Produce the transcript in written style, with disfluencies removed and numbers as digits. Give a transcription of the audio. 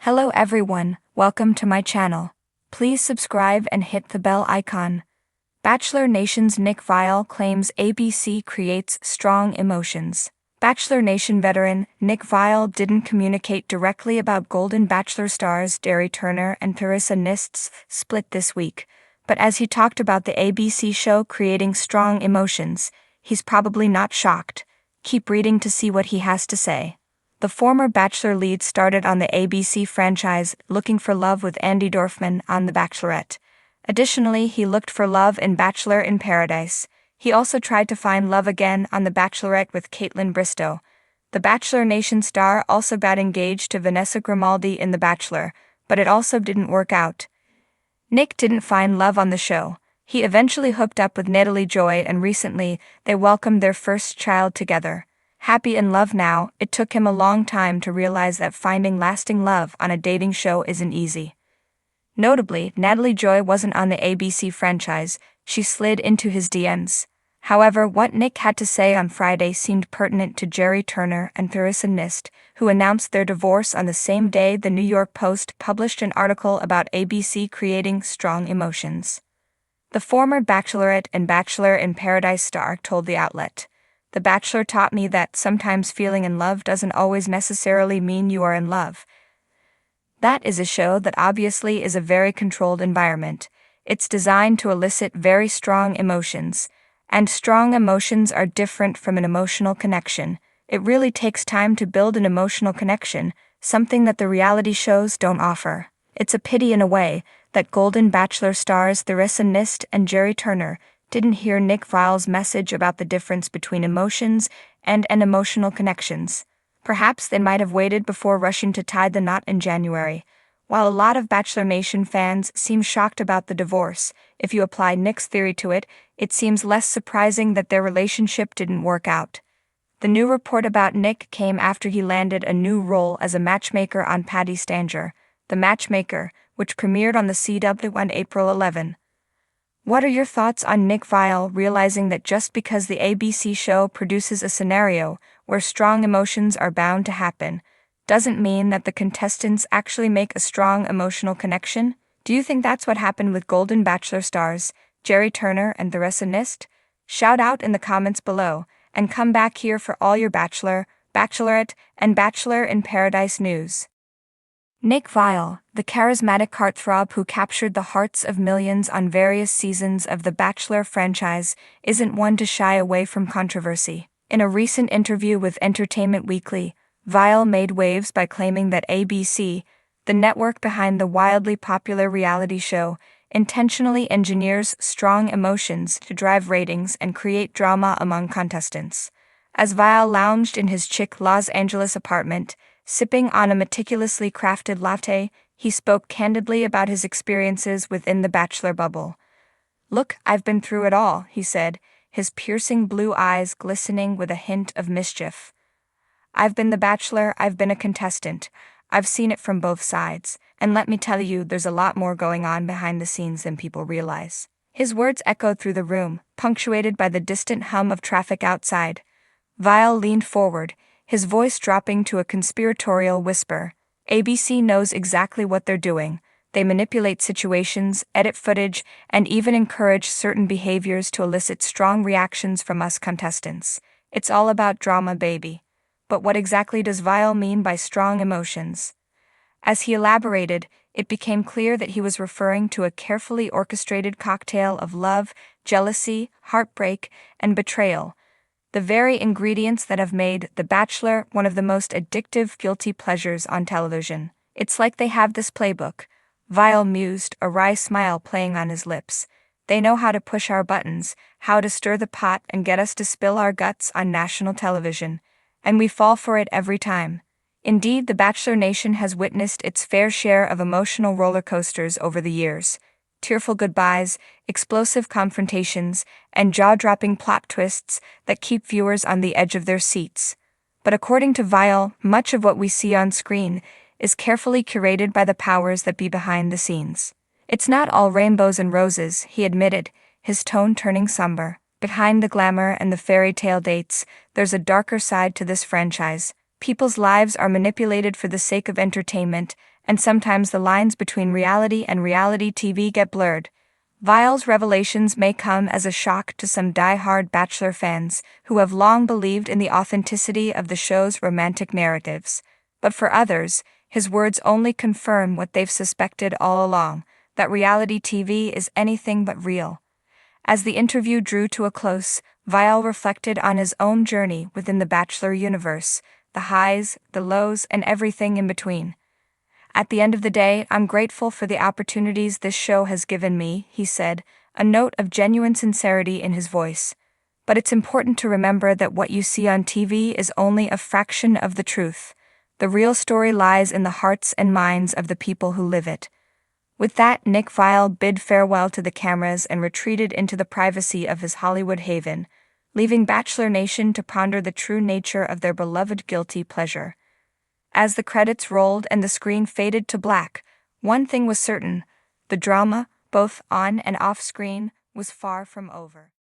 Hello everyone, welcome to my channel. Please subscribe and hit the bell icon. Bachelor Nation's Nick Viall claims ABC creates strong emotions. Bachelor Nation veteran Nick Viall didn't communicate directly about Golden Bachelor stars Jerry Turner and Theresa Nist's split this week, but as he talked about the ABC show creating strong emotions, he's probably not shocked. Keep reading to see what he has to say. The former Bachelor lead started on the ABC franchise Looking for Love with Andy Dorfman on The Bachelorette. Additionally, he looked for love in Bachelor in Paradise. He also tried to find love again on The Bachelorette with Caitlin Bristowe. The Bachelor Nation star also got engaged to Vanessa Grimaldi in The Bachelor, but it also didn't work out. Nick didn't find love on the show. He eventually hooked up with Natalie Joy, and recently, they welcomed their first child together. Happy in love now, it took him a long time to realize that finding lasting love on a dating show isn't easy. Notably, Natalie Joy wasn't on the ABC franchise, she slid into his DMs. However, what Nick had to say on Friday seemed pertinent to Jerry Turner and Theresa Nist, who announced their divorce on the same day. The New York Post published an article about ABC creating strong emotions. The former Bachelorette and Bachelor in Paradise star told the outlet, "The Bachelor taught me that sometimes feeling in love doesn't always necessarily mean you are in love. That is a show that obviously is a very controlled environment. It's designed to elicit very strong emotions. And strong emotions are different from an emotional connection. It really takes time to build an emotional connection, something that the reality shows don't offer. It's a pity in a way that Golden Bachelor stars Theresa Nist and Jerry Turner didn't hear Nick Viall's message about the difference between emotions and emotional connections. Perhaps they might have waited before rushing to tie the knot in January. While a lot of Bachelor Nation fans seem shocked about the divorce, if you apply Nick's theory to it, it seems less surprising that their relationship didn't work out. The new report about Nick came after he landed a new role as a matchmaker on Patti Stanger, The Matchmaker, which premiered on the CW on April 11. What are your thoughts on Nick Viall realizing that just because the ABC show produces a scenario where strong emotions are bound to happen, doesn't mean that the contestants actually make a strong emotional connection? Do you think that's what happened with Golden Bachelor stars Jerry Turner and Theresa Nist? Shout out in the comments below, and come back here for all your Bachelor, Bachelorette, and Bachelor in Paradise news. Nick Viall, the charismatic heartthrob who captured the hearts of millions on various seasons of the Bachelor franchise, isn't one to shy away from controversy. In a recent interview with Entertainment Weekly, Viall made waves by claiming that ABC, the network behind the wildly popular reality show, intentionally engineers strong emotions to drive ratings and create drama among contestants. As Viall lounged in his chic Los Angeles apartment, sipping on a meticulously crafted latte, he spoke candidly about his experiences within the Bachelor bubble. "Look, I've been through it all," he said, his piercing blue eyes glistening with a hint of mischief. "I've been the Bachelor, I've been a contestant. I've seen it from both sides, and let me tell you, there's a lot more going on behind the scenes than people realize." His words echoed through the room, punctuated by the distant hum of traffic outside. Viall leaned forward, his voice dropping to a conspiratorial whisper. "ABC knows exactly what they're doing. They manipulate situations, edit footage, and even encourage certain behaviors to elicit strong reactions from us contestants. It's all about drama, baby." But what exactly does Viall mean by strong emotions? As he elaborated, it became clear that he was referring to a carefully orchestrated cocktail of love, jealousy, heartbreak, and betrayal, the very ingredients that have made The Bachelor one of the most addictive guilty pleasures on television. "It's like they have this playbook," Viall mused, a wry smile playing on his lips. "They know how to push our buttons, how to stir the pot and get us to spill our guts on national television. And we fall for it every time." Indeed, the Bachelor Nation has witnessed its fair share of emotional roller coasters over the years. Tearful goodbyes, explosive confrontations, and jaw-dropping plot twists that keep viewers on the edge of their seats. But according to Viall, much of what we see on screen is carefully curated by the powers that be behind the scenes. "It's not all rainbows and roses," he admitted, his tone turning somber. "Behind the glamour and the fairy tale dates, there's a darker side to this franchise. People's lives are manipulated for the sake of entertainment, and sometimes the lines between reality and reality TV get blurred. Viall's revelations may come as a shock to some die-hard Bachelor fans who have long believed in the authenticity of the show's romantic narratives. But for others, his words only confirm what they've suspected all along, that reality TV is anything but real. As the interview drew to a close, Viall reflected on his own journey within the Bachelor universe, the highs, the lows, and everything in between. "At the end of the day, I'm grateful for the opportunities this show has given me," he said, a note of genuine sincerity in his voice. "But it's important to remember that what you see on TV is only a fraction of the truth. The real story lies in the hearts and minds of the people who live it." With that, Nick Viall bid farewell to the cameras and retreated into the privacy of his Hollywood haven, leaving Bachelor Nation to ponder the true nature of their beloved guilty pleasure. As the credits rolled and the screen faded to black, one thing was certain: the drama, both on and off screen, was far from over.